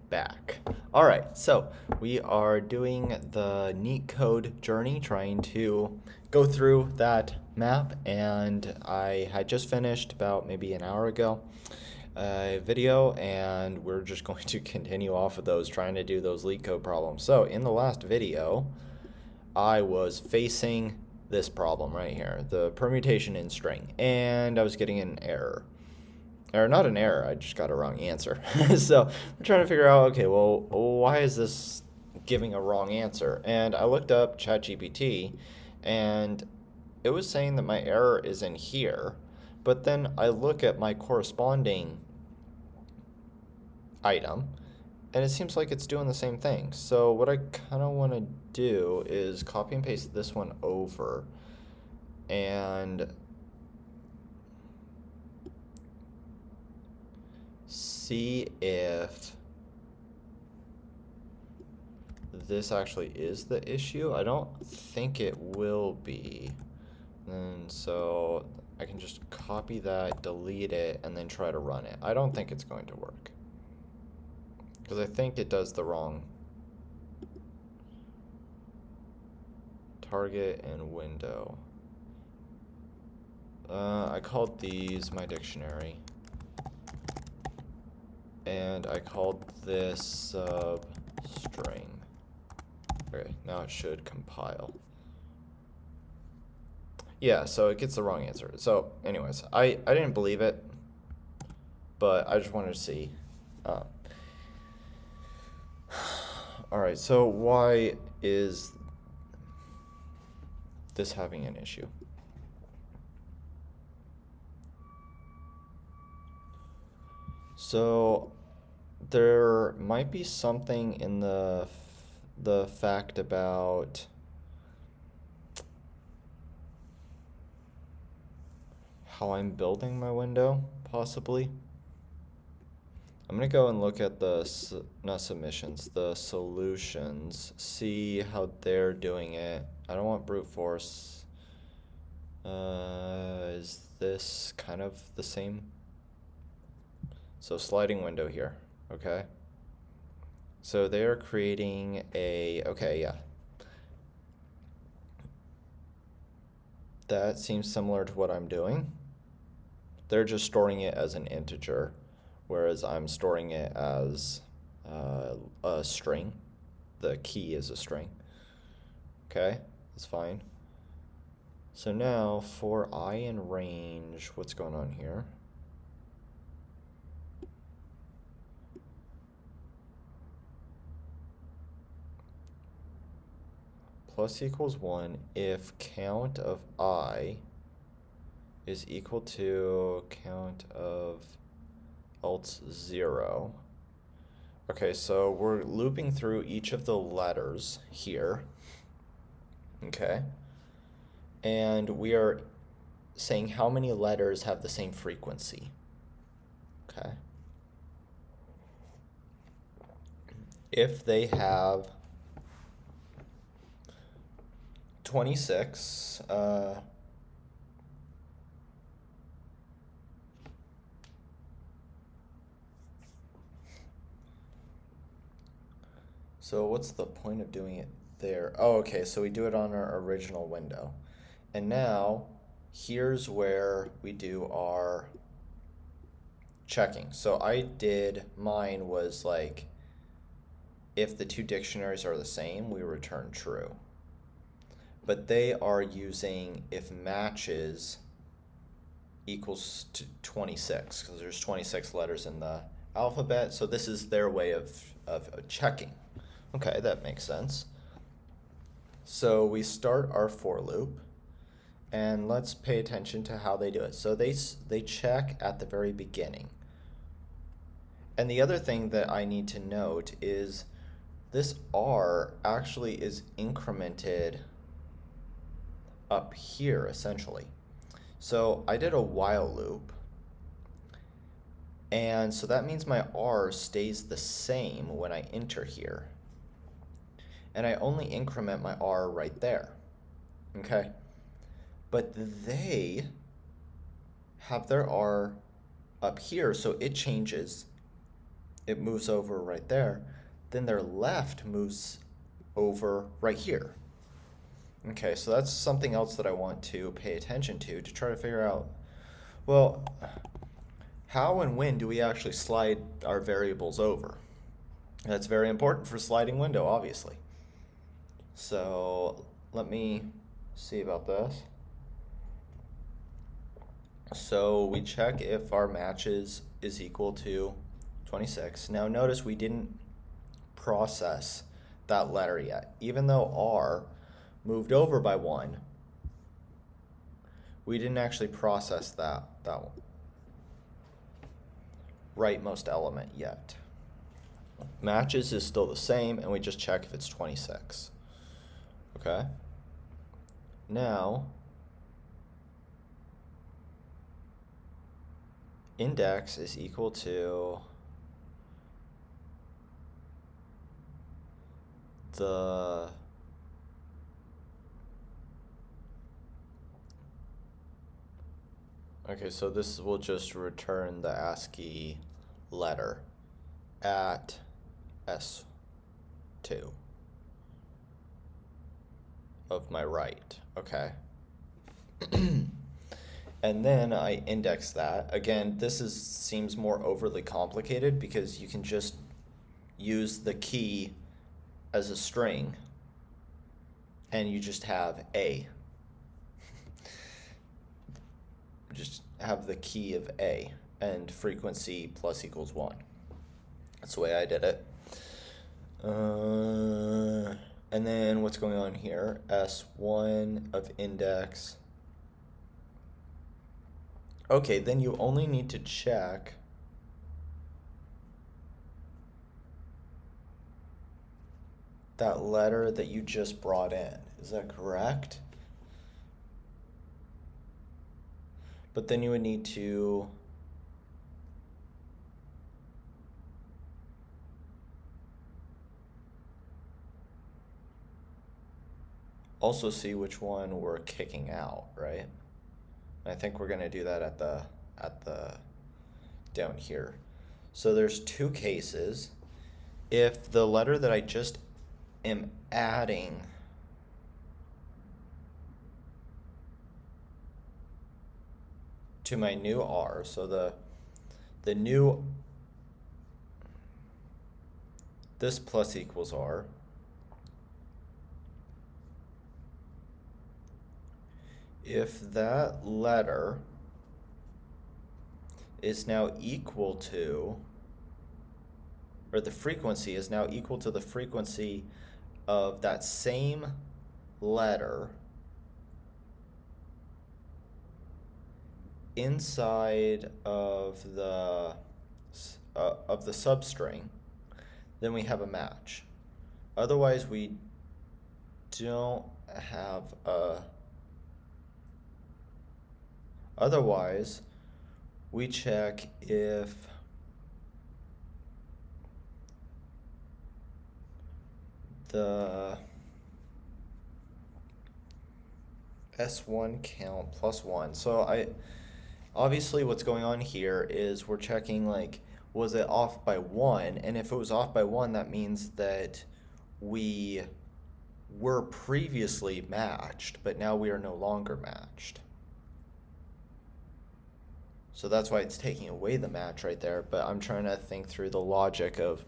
back. All right, so we are doing the Neetcode Journey, trying to go through that map, and I had just finished about maybe an hour ago a video, and we're just going to continue off of those, trying to do those leak code problems. So in the last video, I was facing this problem right here, the permutation in string, and I was getting an error. Or not an error, I just got a wrong answer. So I'm trying to figure out, okay, well, why is this giving a wrong answer? And I looked up ChatGPT, and it was saying that my error is in here, but then I look at my corresponding item, and it seems like it's doing the same thing. So what I kind of want to do is copy and paste this one over and see if this actually is the issue. I don't think it will be. And so I can just copy that, delete it, and then try to run it. I don't think it's going to work, because I think it does the wrong target and window. I called these my dictionary, and I called this string. Okay, now it should compile. Yeah, so it gets the wrong answer. So anyways, I didn't believe it, but I just wanted to see. All right, so why is this having an issue? So there might be something in the fact about how I'm building my window, possibly. I'm gonna go and look at not submissions, the solutions, see how they're doing it. I don't want brute force. Is this kind of the same? So sliding window here, okay? So they are creating okay, yeah. That seems similar to what I'm doing. They're just storing it as an integer, whereas I'm storing it as a string. The key is a string. Okay, that's fine. So now for I in range, what's going on here? Plus equals 1 if count of I is equal to count of else 0. Okay, so we're looping through each of the letters here. Okay. And we are saying how many letters have the same frequency. Okay. If they have 26, so what's the point of doing it there? Oh, okay, so we do it on our original window. And now, here's where we do our checking. So mine was like, if the two dictionaries are the same, we return true. But they are using if matches equals to 26, because there's 26 letters in the alphabet. So this is their way of checking. Okay, that makes sense. So we start our for loop, and let's pay attention to how they do it. So they check at the very beginning. And the other thing that I need to note is this R actually is incremented up here, essentially. So I did a while loop, and so that means my R stays the same when I enter here. And I only increment my R right there, okay? But they have their R up here, so it changes it moves over right there. Then their left moves over right here. Okay, so that's something else that I want to pay attention to try to figure out, well, how and when do we actually slide our variables over? That's very important for sliding window, obviously. So let me see about this. So we check if our matches is equal to 26. Now notice we didn't process that letter yet. Even though R moved over by 1, we didn't actually process that one. Rightmost element yet. Matches is still the same, and we just check if it's 26. Okay? Now, index is equal to the okay, so this will just return the ASCII letter at S2 of my right. Okay. And then I index that. Again, this seems more overly complicated because you can just use the key as a string and you just have A. Just have the key of A and frequency plus equals 1. That's the way I did it. And then what's going on here? S1 of index. Okay, then you only need to check that letter that you just brought in. Is that correct? But then you would need to also see which one we're kicking out, right? I think we're gonna do that at the down here. So there's two cases. If the letter that I just am adding to my new R, so the new this plus equals R, if that letter is now equal to, or the frequency is now equal to the frequency of that same letter inside of the substring, then we have a match. Otherwise, we don't have a. Otherwise, we check if the S1 count plus 1. So obviously what's going on here is we're checking, like, was it off by 1? And if it was off by 1, that means that we were previously matched, but now we are no longer matched. So that's why it's taking away the match right there, but I'm trying to think through the logic of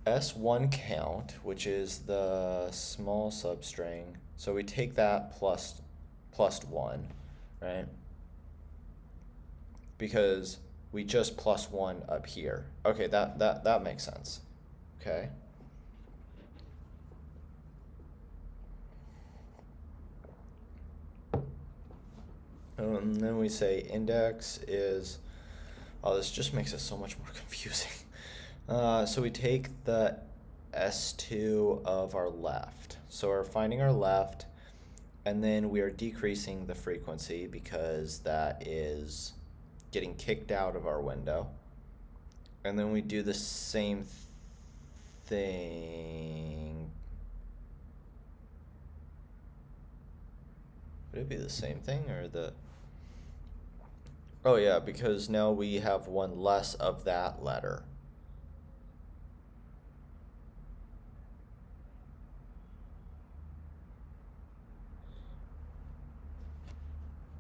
S1 count, which is the small substring. So we take that plus 1, right? Because we just plus 1 up here. Okay, that makes sense. Okay. And then we say index is, oh, this just makes it so much more confusing. So we take the S2 of our left. So we're finding our left, and then we are decreasing the frequency because that is getting kicked out of our window. And then we do the same thing. Would it be the same thing or the... Oh yeah, because now we have one less of that letter.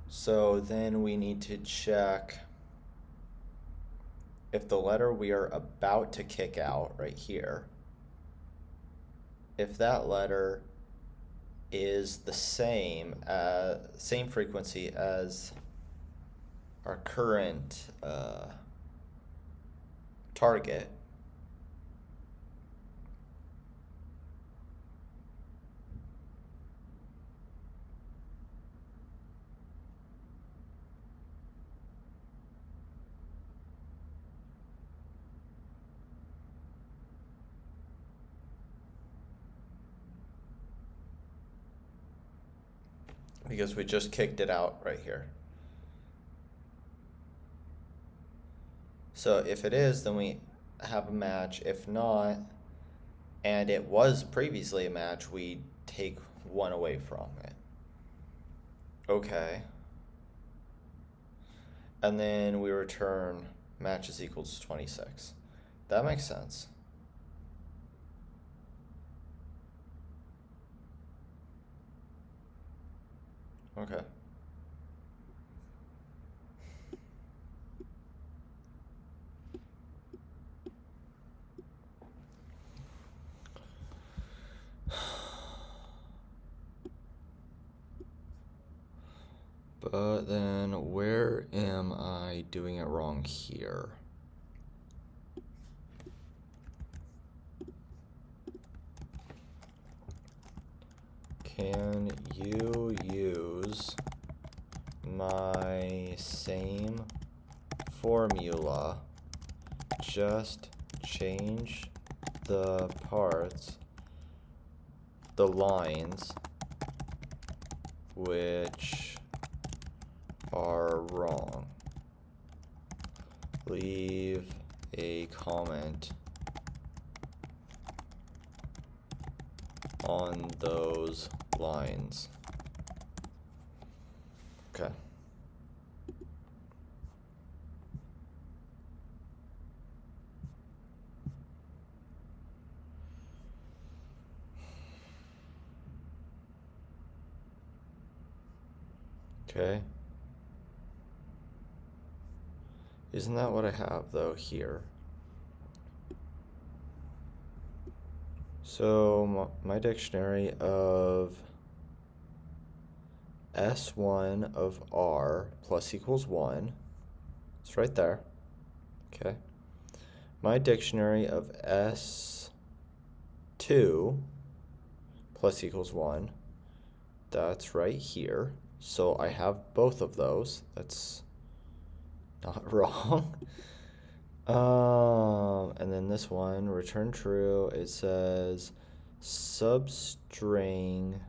So then we need to check if the letter we are about to kick out right here, if that letter is the same frequency as our current target, because we just kicked it out right here. So if it is, then we have a match. If not, and it was previously a match, we take one away from it. Okay. And then we return matches equals 26. That makes sense. Okay. But then where am I doing it wrong here? Can you use my same formula, just change the parts, the lines, which are wrong? Leave a comment on those lines. Okay. Okay. Isn't that what I have though here? So my dictionary of S1 of R plus equals 1, it's right there. Okay. My dictionary of S2 plus equals 1, that's right here. So I have both of those. That's not wrong. And then this one, return true, it says substring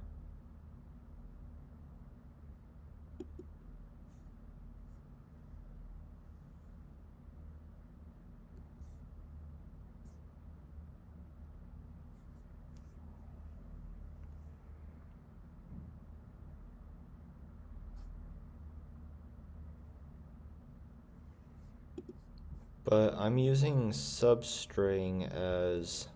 but I'm using substring as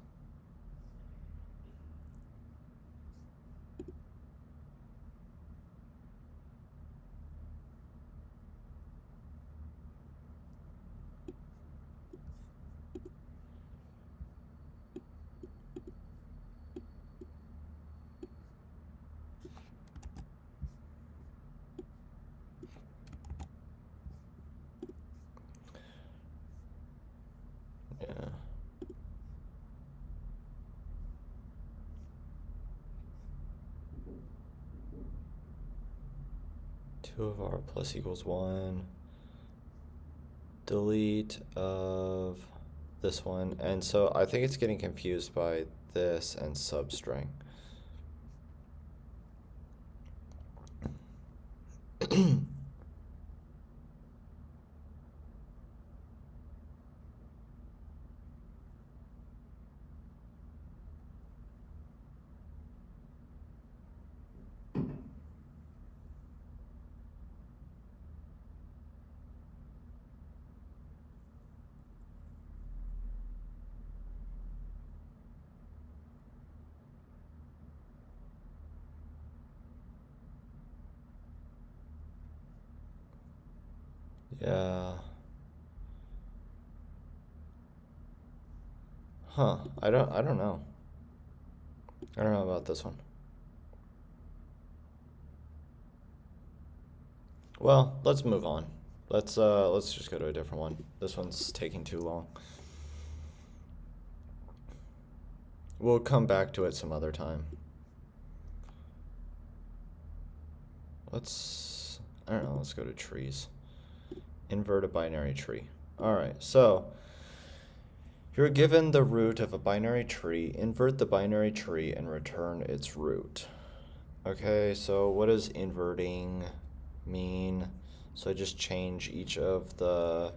yeah. Two of R plus equals 1. Delete of this one. And so I think it's getting confused by this and substring. I don't know. I don't know about this one. Well, let's move on. Let's just go to a different one. This one's taking too long. We'll come back to it some other time. I don't know, let's go to trees. Invert a binary tree. Alright, so you're given the root of a binary tree, invert the binary tree and return its root. Okay, so what does inverting mean? So I just change each of the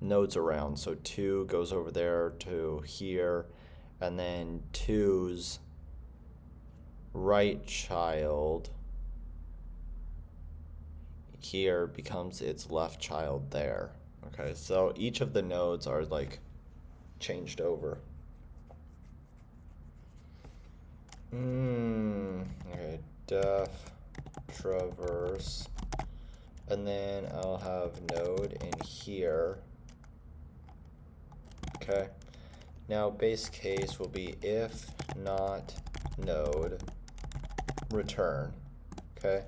nodes around. So 2 goes over there to here, and then 2's right child here becomes its left child there. Okay, so each of the nodes are like changed over. Okay, def traverse, and then I'll have node in here. Okay, now base case will be if not node return. Okay,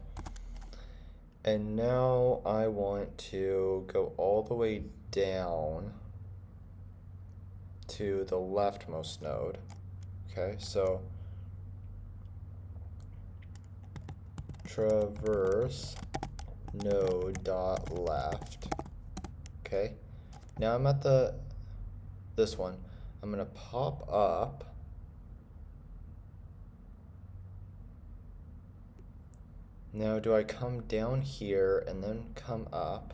and now I want to go all the way down to the leftmost node. Okay, so traverse node dot left. Okay, now I'm at this one. I'm gonna pop up now. Do I come down here and then come up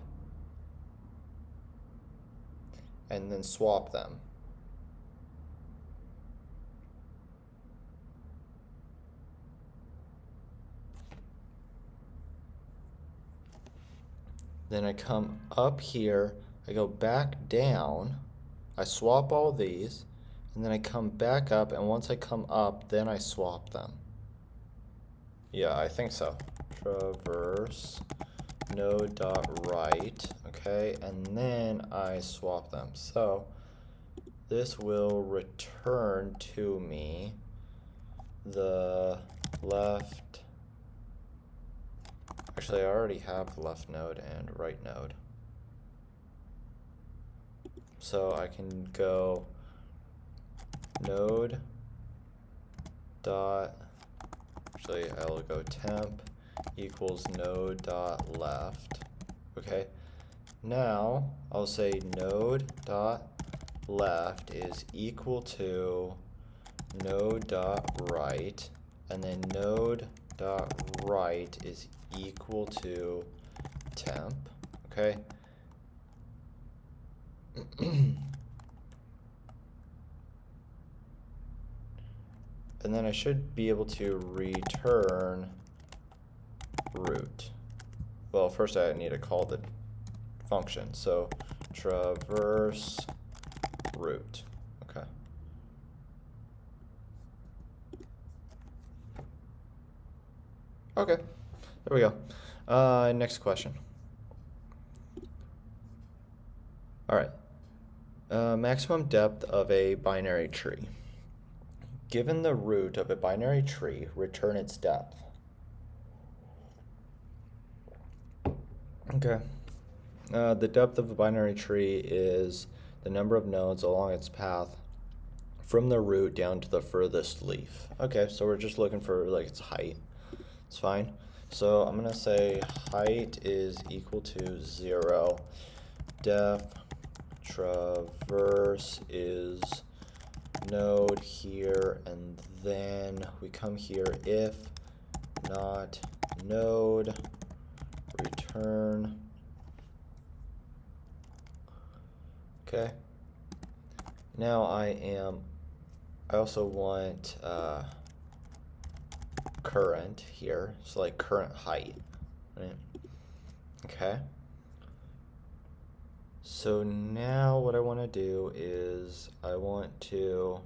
and then swap them? Then I come up here, I go back down, I swap all these, and then I come back up, and once I come up, then I swap them. Yeah, I think so. Traverse node dot right, okay, and then I swap them. So this will return to me the left. Actually, I already have left node and right node. So I can go node dot, actually I'll go temp equals node dot left. Okay, now I'll say node dot left is equal to node dot right, and then node dot right is equal to temp. Okay. And then I should be able to return root. Well, first I need to call the function. So traverse root. Okay. Okay, there we go. Next question. All right. Maximum depth of a binary tree. Given the root of a binary tree, return its depth. Okay. The depth of a binary tree is the number of nodes along its path from the root down to the furthest leaf. Okay, so we're just looking for like its height. It's fine. So I'm gonna say height is equal to 0. Def traverse is node here, and then we come here, if not node return. Okay, now I also want current here, so like current height, right? Okay, so now what I want to do is I want to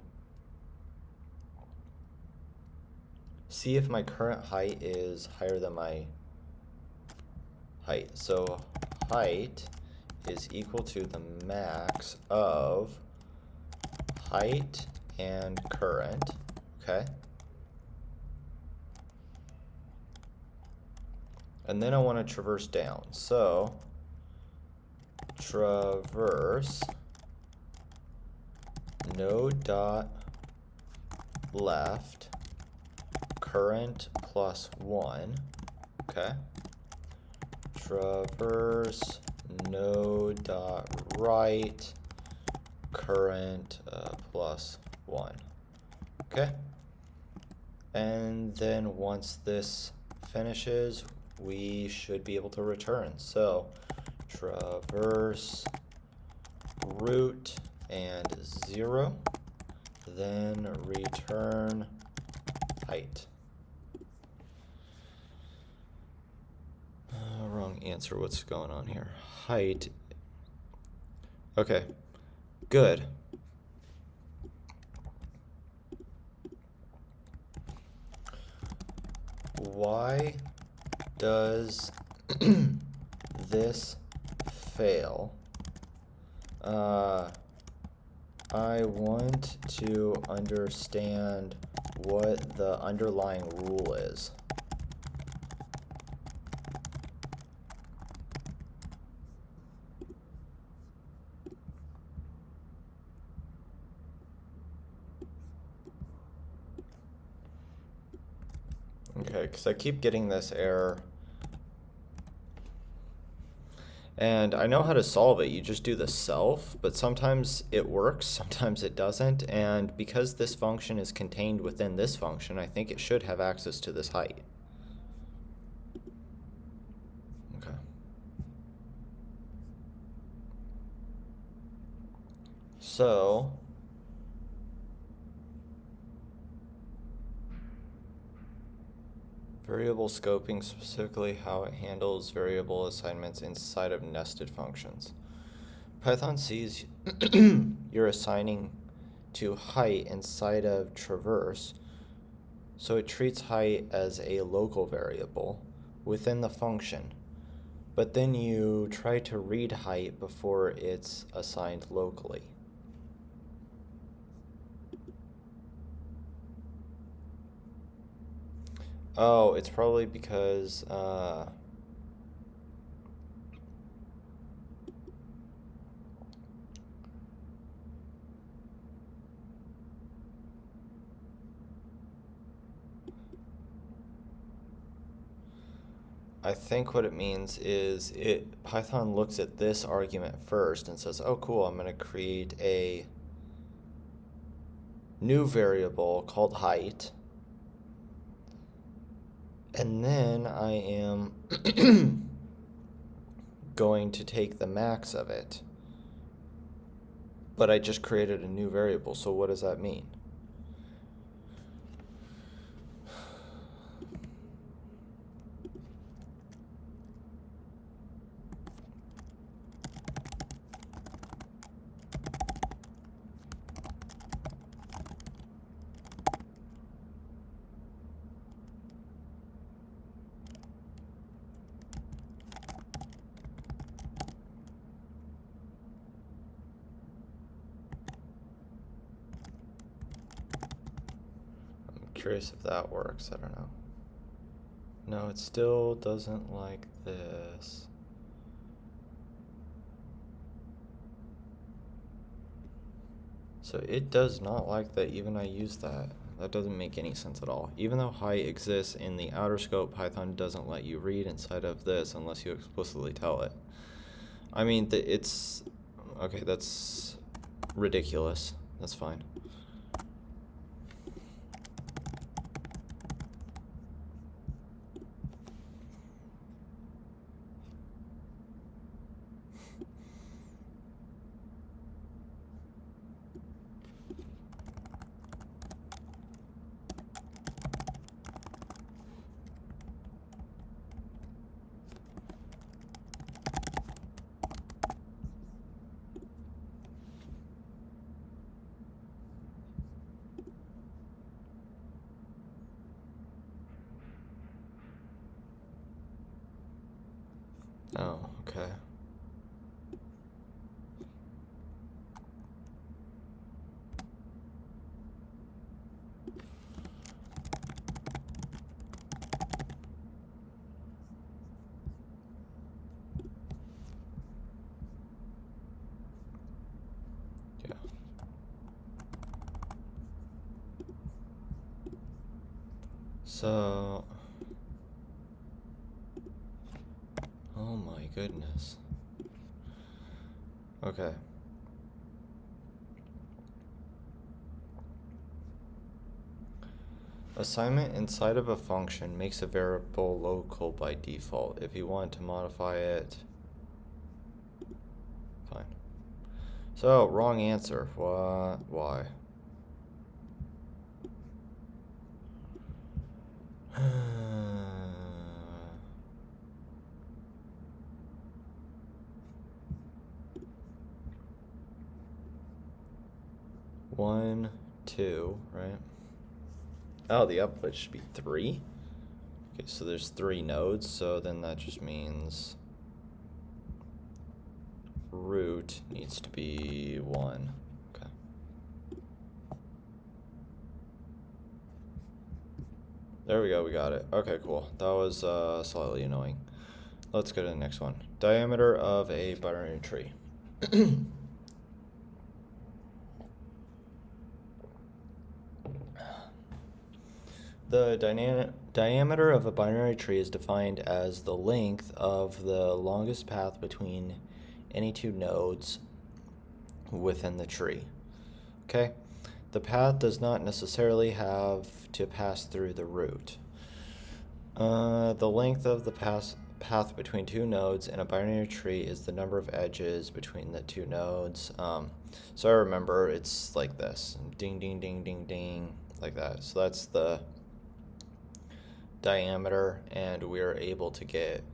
see if my current height is higher than my height. So height is equal to the max of height and current, okay? And then I want to traverse down. So traverse node dot left current plus 1, okay? Traverse node dot right current plus 1, okay? And then once this finishes, we should be able to return. So traverse root and 0, then return height. Wrong answer. What's going on here? Height. Okay, good. Why does this fail? I want to understand what the underlying rule is. Okay, because I keep getting this error. And I know how to solve it. You just do the self, but sometimes it works, sometimes it doesn't. And because this function is contained within this function, I think it should have access to this height. Okay. So variable scoping, specifically how it handles variable assignments inside of nested functions. Python sees you're assigning to height inside of traverse, so it treats height as a local variable within the function. But then you try to read height before it's assigned locally. Oh, it's probably because I think what it means is Python looks at this argument first and says, oh cool, I'm going to create a new variable called height, and then I am going to take the max of it, but I just created a new variable, so what does that mean? Curious if that works. I don't know. No, it still doesn't like this. So it does not like that even I use that. That doesn't make any sense at all. Even though height exists in the outer scope, Python doesn't let you read inside of this unless you explicitly tell it. I mean, it's... Okay, that's ridiculous. That's fine. Oh, okay. Yeah. So, oh my goodness. Okay. Assignment inside of a function makes a variable local by default. If you want to modify it, fine. So, wrong answer. What? Why? One, two, right? Oh, the output should be 3. Okay, so there's 3 nodes, so then that just means root needs to be 1. Okay. There we go, we got it. Okay, cool. That was slightly annoying. Let's go to the next one. Diameter of a binary tree. The diameter of a binary tree is defined as the length of the longest path between any 2 nodes within the tree. Okay? The path does not necessarily have to pass through the root. The length of the path between 2 nodes in a binary tree is the number of edges between the 2 nodes. So I remember it's like this. Ding, ding, ding, ding, ding. Like that. So that's the diameter, and we're able to get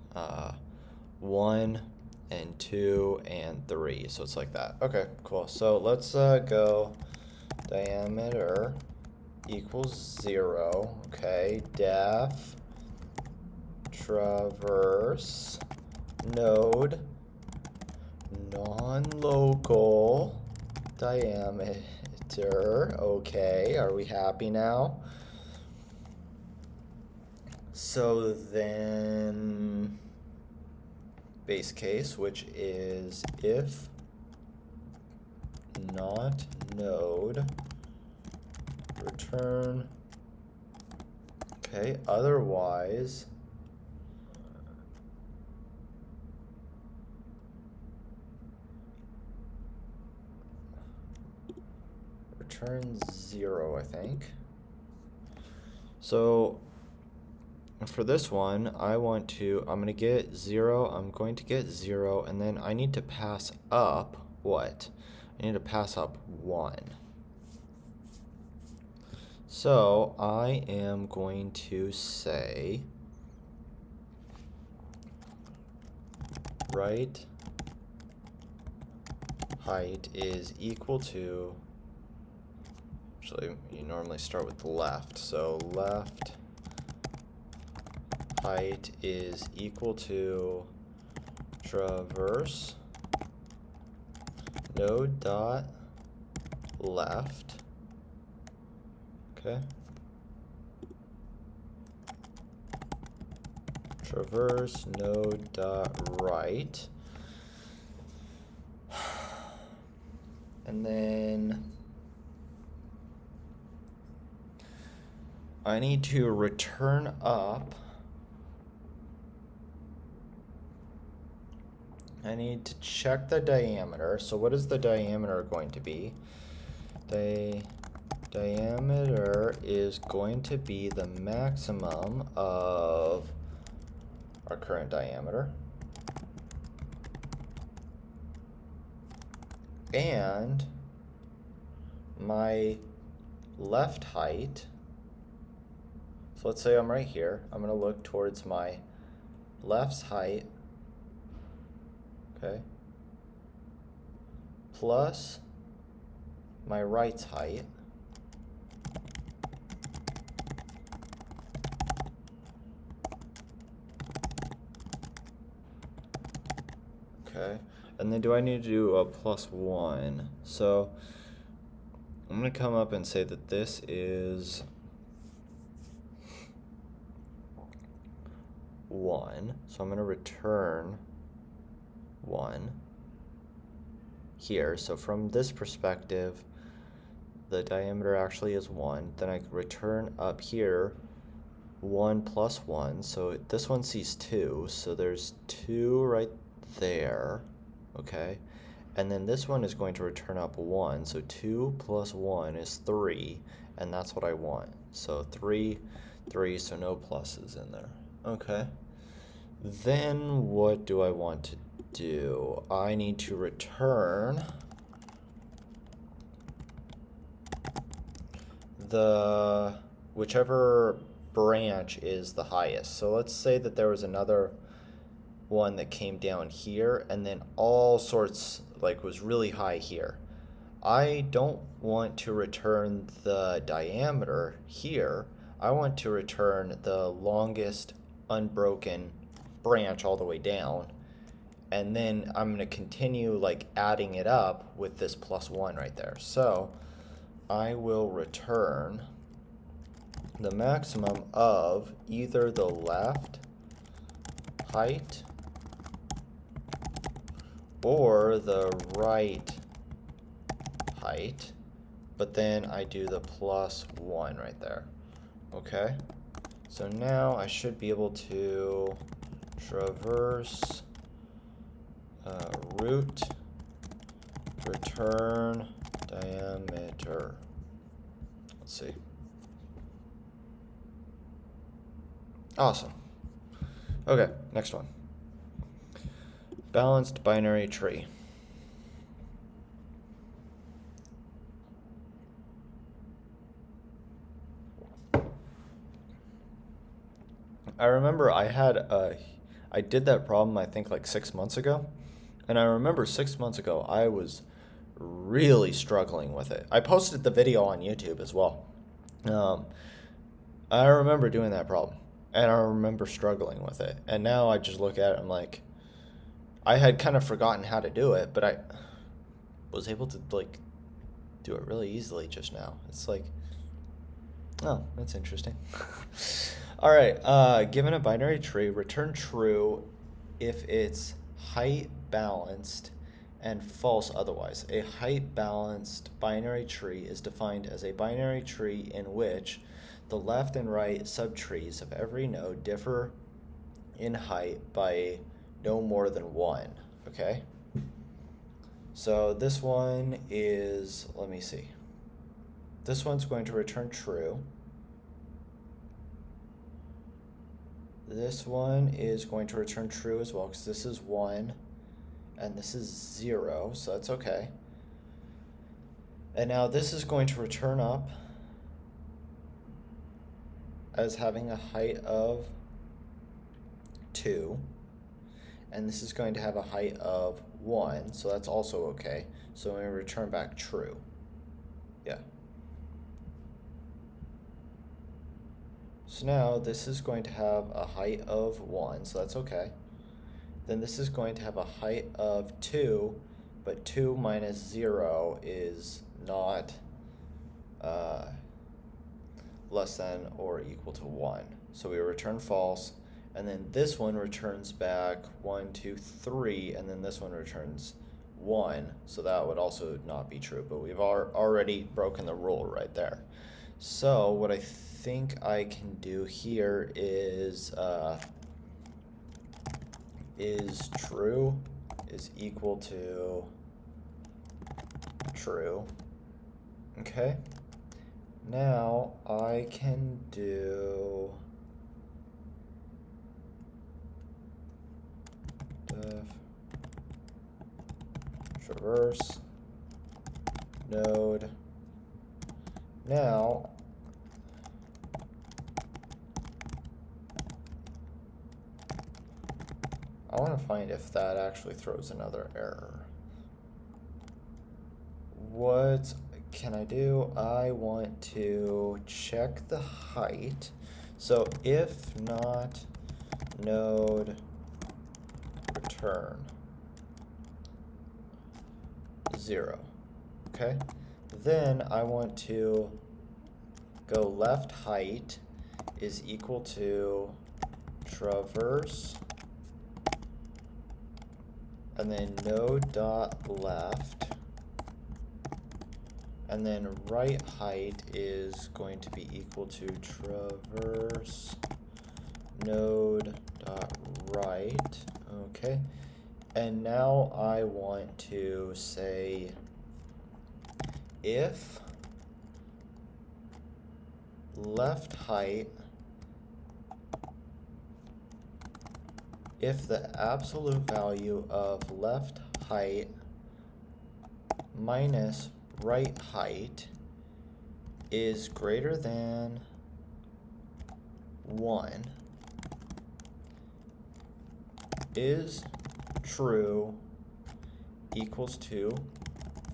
1 and 2 and 3. So it's like that. Okay, cool. So let's go diameter equals 0. Okay, def traverse node non-local diameter. Okay, are we happy now? So then base case, which is if not node, return. Okay, otherwise return 0, I think. So for this one, I'm going to get 0, I'm going to get 0, and then I need to pass up what? I need to pass up 1. So I am going to say right height is equal to, actually you normally start with the left, so left height is equal to traverse node dot left. Okay. Traverse node dot right. And then I need to return up. I need to check the diameter. So what is the diameter going to be? The diameter is going to be the maximum of our current diameter and my left height. So let's say I'm right here. I'm going to look towards my left's height, okay, plus my right's height, And then do I need to do a +1? So I'm going to come up and say that this is 1. So I'm going to return 1 here. So from this perspective, the diameter actually is 1. Then I return up here 1 plus 1. So this one sees 2. So there's 2 right there. Okay. And then this one is going to return up 1. So 2 plus 1 is 3. And that's what I want. So 3, 3. So no pluses in there. Okay. Then what do I want to do? I need to return the whichever branch is the highest. So let's say that there was another one that came down here and then all sorts like was really high here. I don't want to return the diameter here. I want to return the longest unbroken branch all the way down, and then I'm going to continue like adding it up with this +1 right there. So I will return the maximum of either the left height or the right height, but then I do the +1 right there. Okay, so now I should be able to traverse root return diameter. Let's see. Awesome. Okay, next one. Balanced binary tree. I remember I did that problem I think like 6 months ago, and I remember 6 months ago I was really struggling with it. I posted the video on YouTube as well. I remember doing that problem, and I remember struggling with it. And now I just look at it, I'm like, I had kind of forgotten how to do it, but I was able to like do it really easily just now. It's like, oh, that's interesting. All right, given a binary tree, return true if it's height balanced and false otherwise. A height balanced binary tree is defined as a binary tree in which the left and right subtrees of every node differ in height by no more than 1, okay? So this one is, let me see. This one's going to return true. This one is going to return true as well because this is 1 and this is 0, so that's okay. And now this is going to return up as having a height of 2, and this is going to have a height of 1, so that's also okay. So we're going to return back true. Yeah. So now this is going to have a height of 1, so that's okay. Then this is going to have a height of 2, but 2 minus 0 is not less than or equal to 1. So we return false, and then this one returns back 1, 2, 3, and then this one returns 1, so that would also not be true, but we've already broken the rule right there. So what I think I can do here is true is equal to true. Okay. Now I can do def traverse node. Now I want to find if that actually throws another error. What can I do? I want to check the height. So if not node return. 0. Okay, then I want to go left height is equal to traverse, and then node dot left, and then right height is going to be equal to traverse node dot right. Okay, and now I want to say if left height, if the absolute value of left height minus right height is greater than 1, is true equals to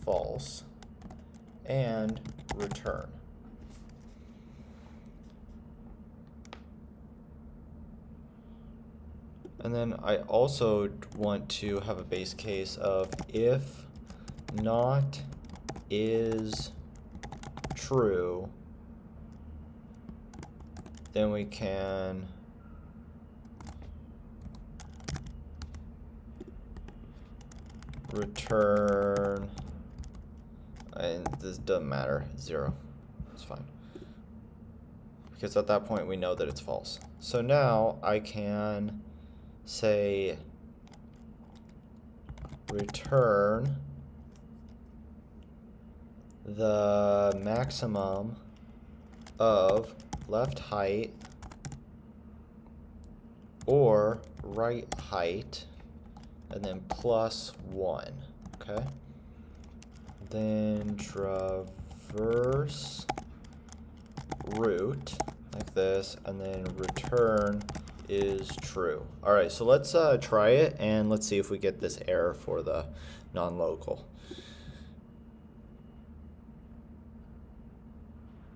false, and return. And then I also want to have a base case of if not is true, then we can return, and this doesn't matter, 0, it's fine. Because at that point we know that it's false. So now I can say return the maximum of left height or right height, and then plus 1, okay? Then traverse root, like this, and then return is true. All right, so let's try it, and let's see if we get this error for the non-local.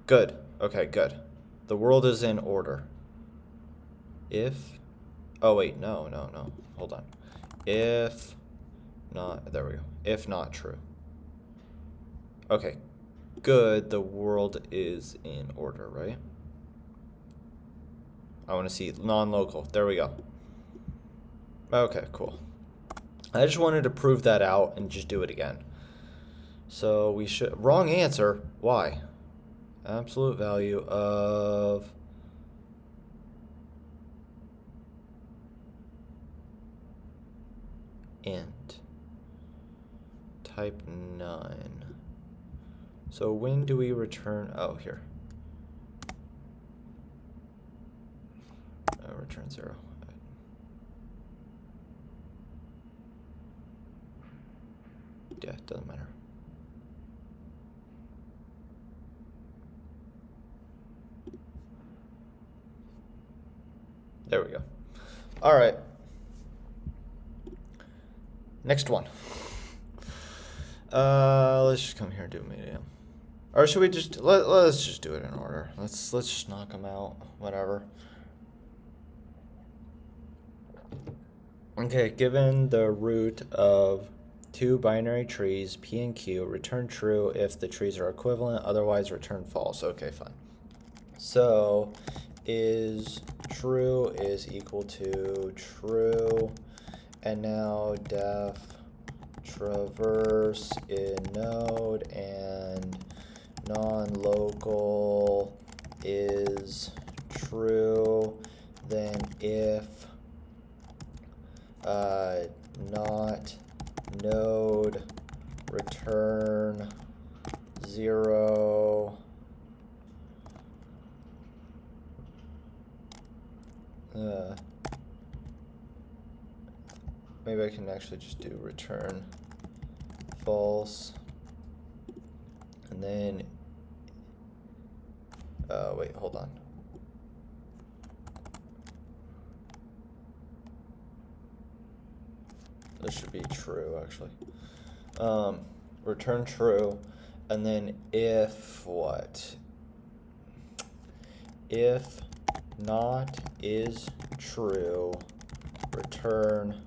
Good. Okay, good. The world is in order. If, oh wait, no. Hold on. If not, there we go. If not true. Okay, good. The world is in order, right? I want to see non-local. There we go. Okay, cool. I just wanted to prove that out and just do it again. So we should, wrong answer. Why? Absolute value of int type 9. So when do we return? Oh, here. Return 0. Yeah, it doesn't matter. There we go. All right. Next one. Let's just come here and do medium. Or should we just let's just do it in order. Let's just knock them out. Whatever. Okay, given the root of two binary trees, P and Q, return true if the trees are equivalent, otherwise return false. Okay, fine. So is true is equal to true, and now def traverse in node and non-local is true, then if not node return 0, maybe I can actually just do return false, and then wait, hold on. This should be true, actually. Return true, and then if what? If not is true, return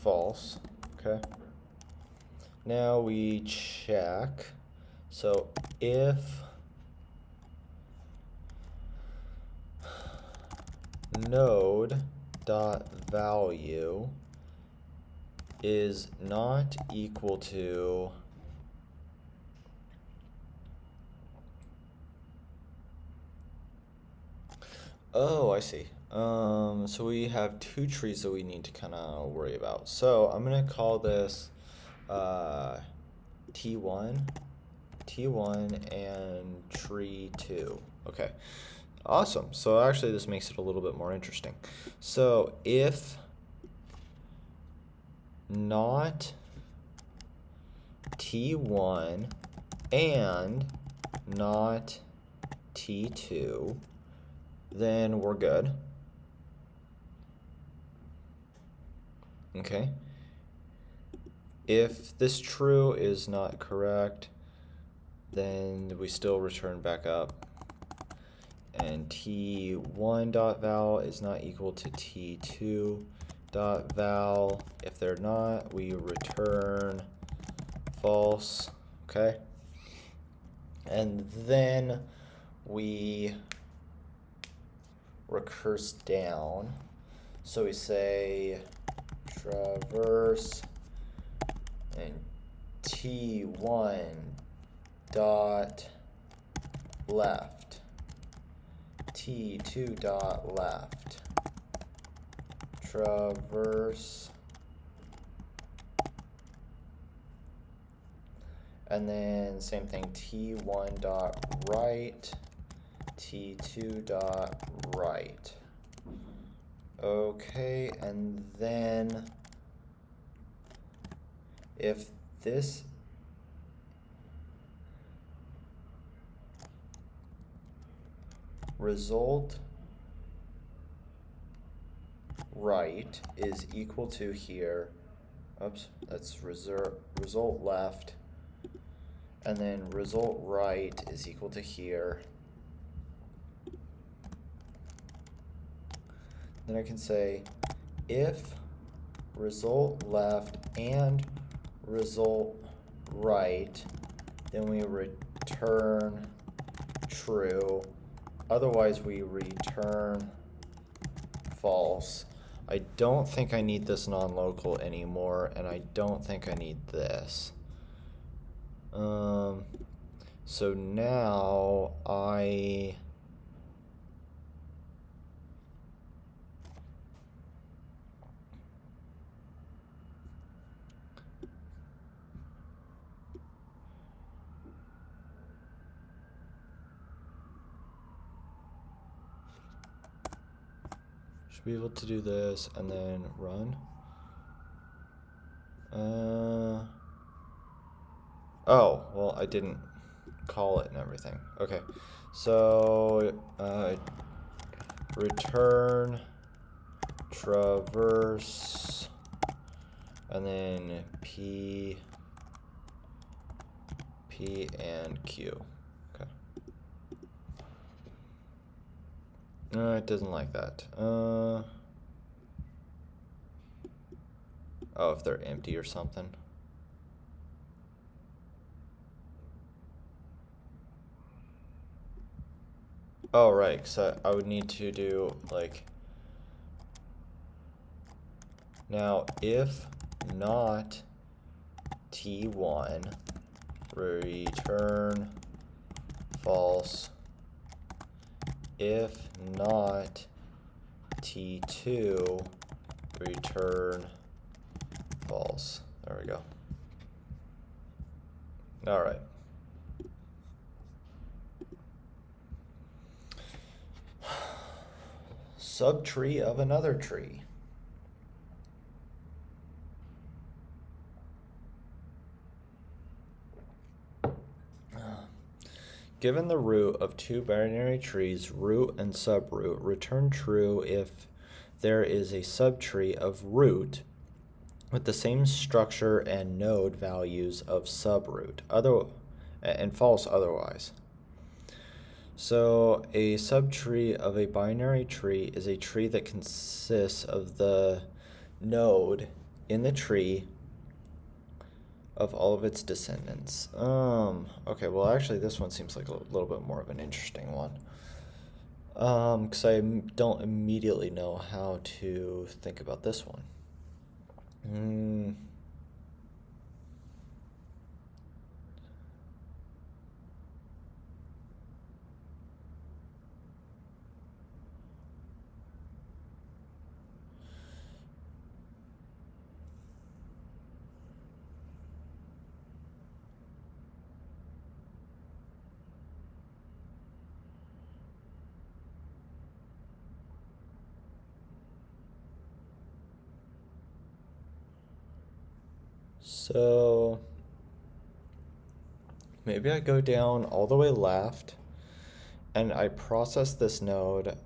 false. Okay. Now we check. So if node dot value is not equal to oh, I see. So we have two trees that we need to kind of worry about. So I'm gonna call this T1, and tree 2. Okay, awesome. So actually this makes it a little bit more interesting. So if not T1 and not T2, then we're good. Okay. If this true is not correct, then we still return back up. And T1.val is not equal to T2.val. If they're not, we return false. Okay. And then we recurse down. So we say traverse and T1 dot left, T2 dot left, traverse, and then same thing, T1 dot right, T2 dot right. Okay, and then if this result right is equal to here, oops, that's result left, and then result right is equal to here, then I can say if result left and result right, then we return true, otherwise we return false. I don't think I need this non-local anymore, and I don't think I need this. So now I should be able to do this and then run. Oh, well, I didn't call it and everything. Okay, so return traverse and then P and Q. Okay. No, it doesn't like that. Oh, if they're empty or something. Oh, right, because I would need to do, like, now if not T1, return false. If not T2, return false. There we go. All right. Subtree of another tree. Given the root of two binary trees, root and subroot, return true if there is a subtree of root with the same structure and node values of subroot, and false otherwise. So a subtree of a binary tree is a tree that consists of the node in the tree of all of its descendants. Okay, well actually this one seems like a little bit more of an interesting one. Because don't immediately know how to think about this one. So maybe I go down all the way left and I process this node.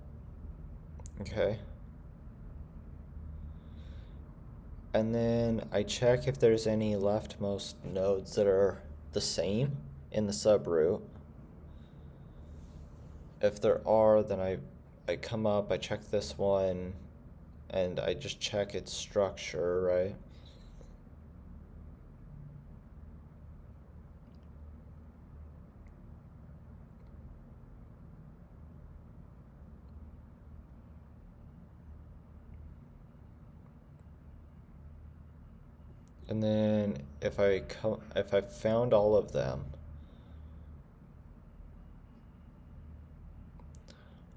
Okay. And then I check if there's any leftmost nodes that are the same in the subroot. If there are, then I come up, I check this one, and I just check its structure, right? And then if I found all of them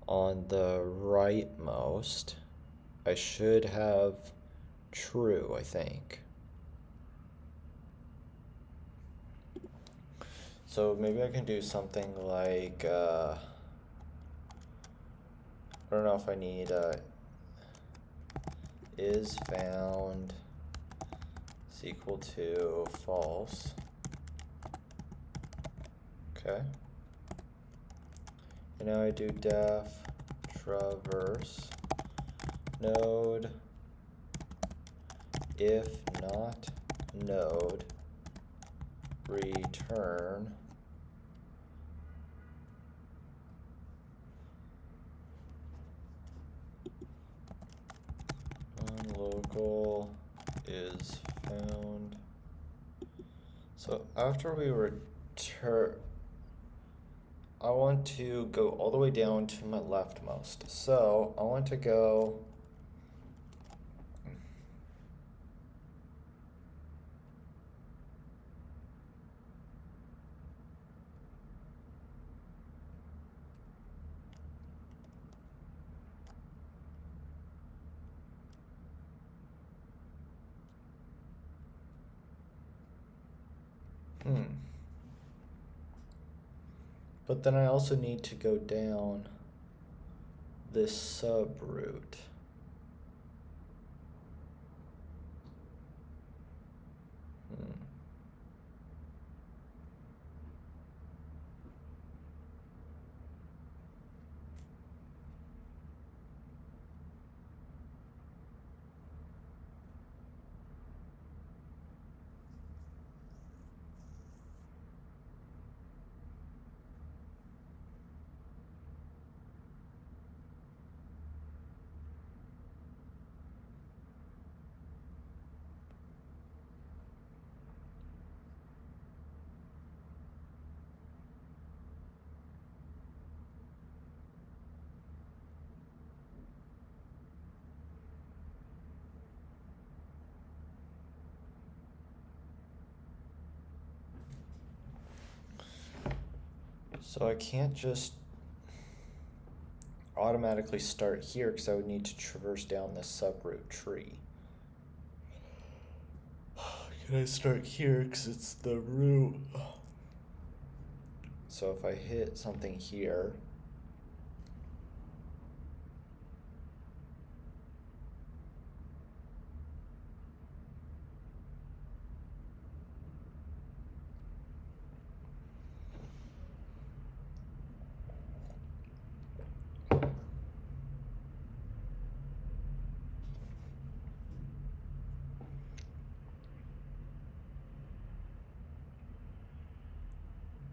on the rightmost, I should have true, I think. So maybe I can do something like, I don't know if I need is found is equal to false. Okay. And now I do def traverse node if not node return local is found. So after we return, I want to go all the way down to my leftmost. So I want to go but then I also need to go down this subroot. So I can't just automatically start here because I would need to traverse down this subroot tree. Can I start here because it's the root? So if I hit something here,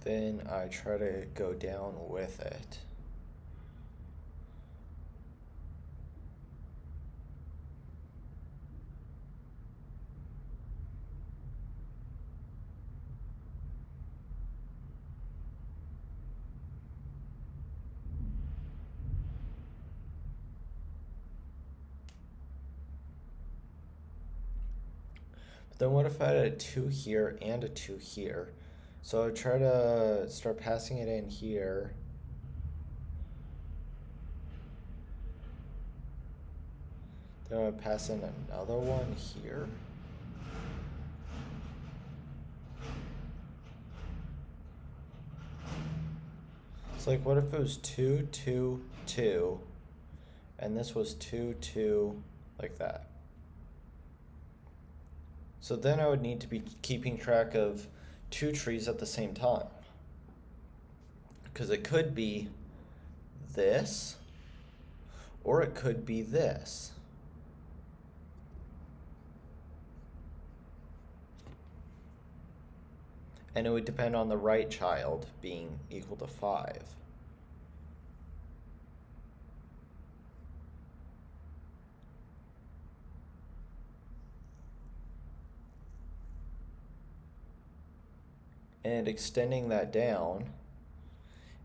then I try to go down with it. Then what if I had a 2 here and a 2 here? So I would try to start passing it in here. Then I would pass in another one here. It's like, what if it was 2, 2, 2, and this was 2, 2, like that? So then I would need to be keeping track of 2 trees at the same time. Because it could be this, or it could be this. And it would depend on the right child being equal to 5. And extending that down,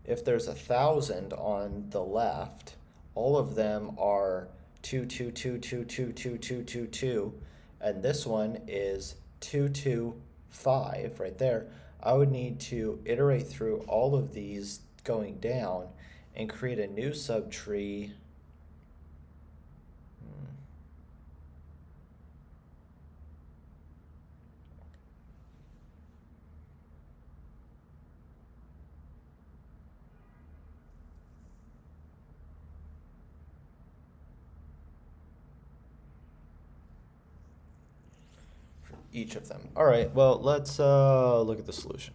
if there's 1,000 on the left, all of them are 2, 2, 2, 2, 2, 2, 2, 2, 2, and this one is 2, 2, 5 right there. I would need to iterate through all of these going down and create a new subtree. Each of them. All right, well, let's look at the solution.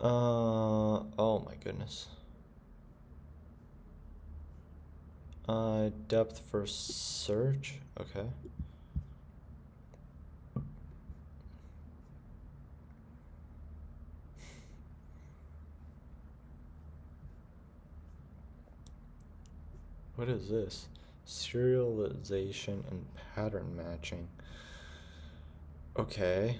Oh my goodness. Depth first search, okay. What is this? Serialization and pattern matching. Okay.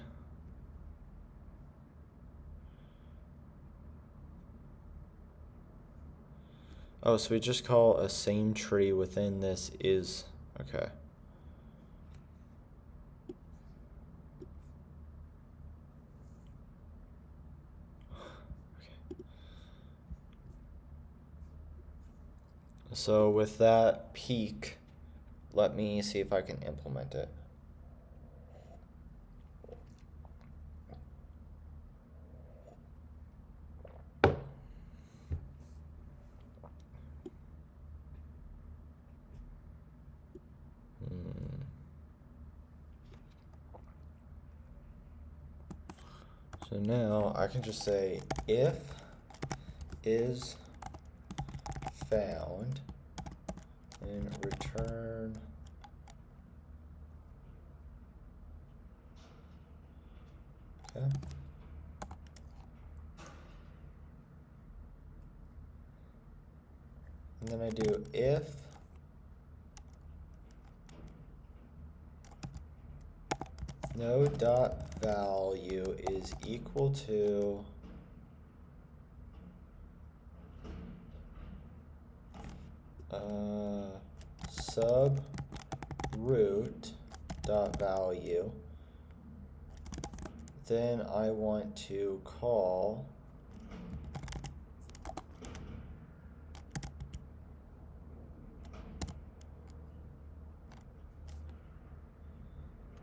Oh, so we just call a same tree within this is, okay. So with that peak, let me see if I can implement it. So now I can just say if is found and return okay. And then I do if node dot value is equal to sub root dot value, then I want to call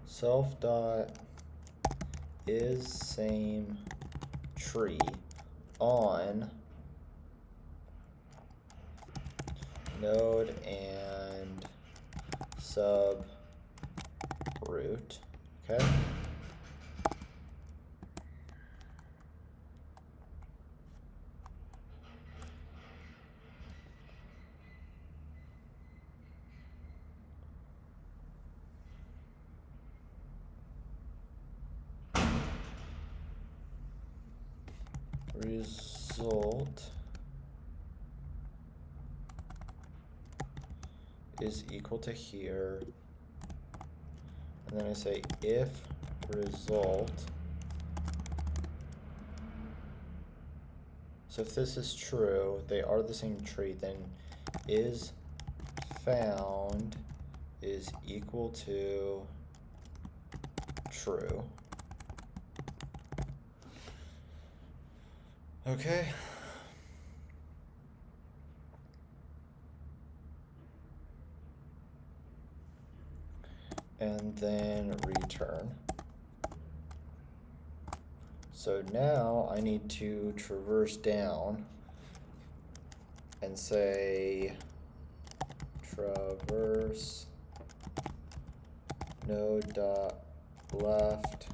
self dot is same tree on node and sub root, okay? Result is equal to here, and then I say if result, so if this is true, they are the same tree, then is found is equal to true. Okay. And then return. So now I need to traverse down and say traverse node dot left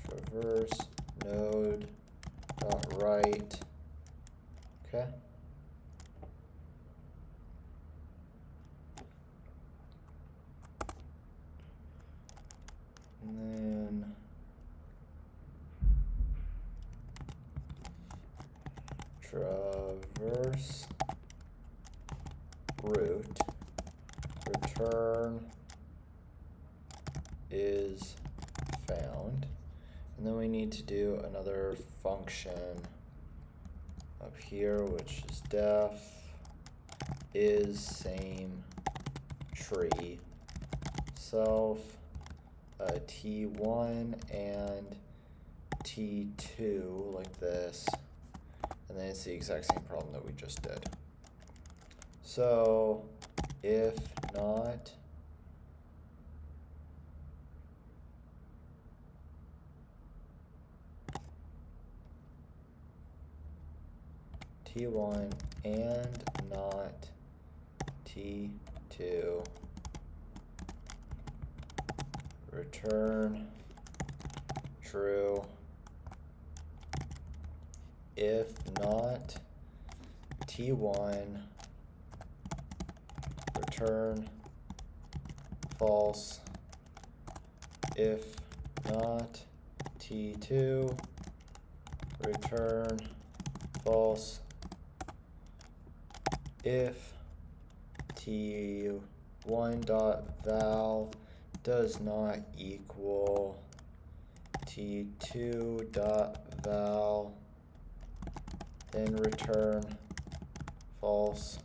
traverse node dot right. Okay. And then traverse root return is found. And then we need to do another function up here, which is def is same tree self T1 and T2 like this, and then it's the exact same problem that we just did. So if not T1 and not T2, return true. If not T1, return false. If not T2, return false. If T1.val does not equal T2.val, then return false.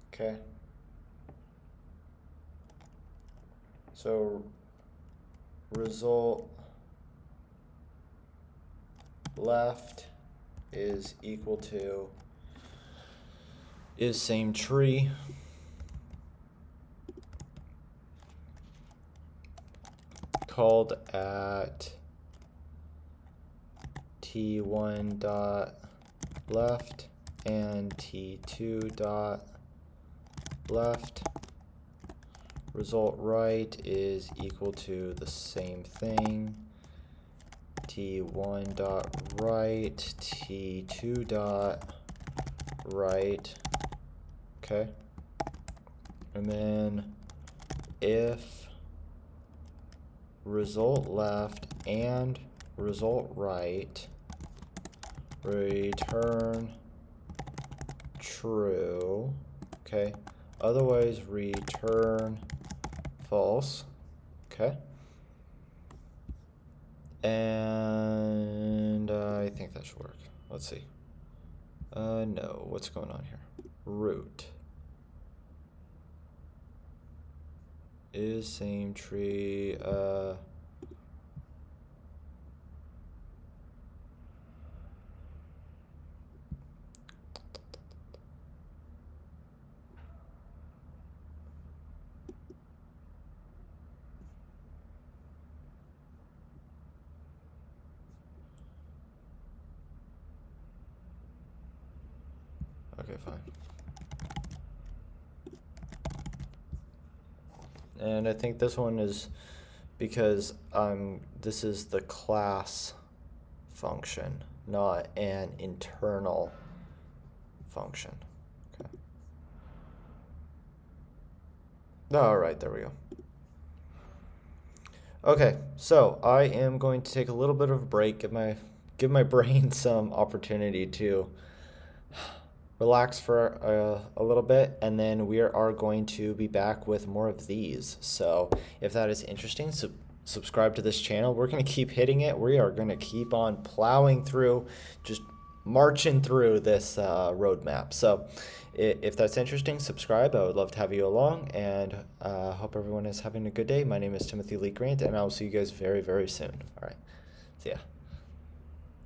Okay. So result left is equal to is same tree called at T1 dot left and T2 dot left. Result right is equal to the same thing, T1 dot right, T2 dot right. Okay, and then if result left and result right return true, okay, otherwise return false, okay, and I think that should work. Let's see. No, what's going on here? Root is same tree. Okay, fine. And I think this one is because this is the class function, not an internal function. Okay. All right, there we go. Okay, so I am going to take a little bit of a break, give my brain some opportunity to relax for a little bit, and then we are going to be back with more of these. So if that is interesting, subscribe to this channel. We're going to keep hitting it. We are going to keep on plowing through just marching through this roadmap. So if that's interesting, subscribe. I would love to have you along, and hope everyone is having a good day. My name is Timothy Lee Grant, and I will see you guys very, very soon. All right. See ya.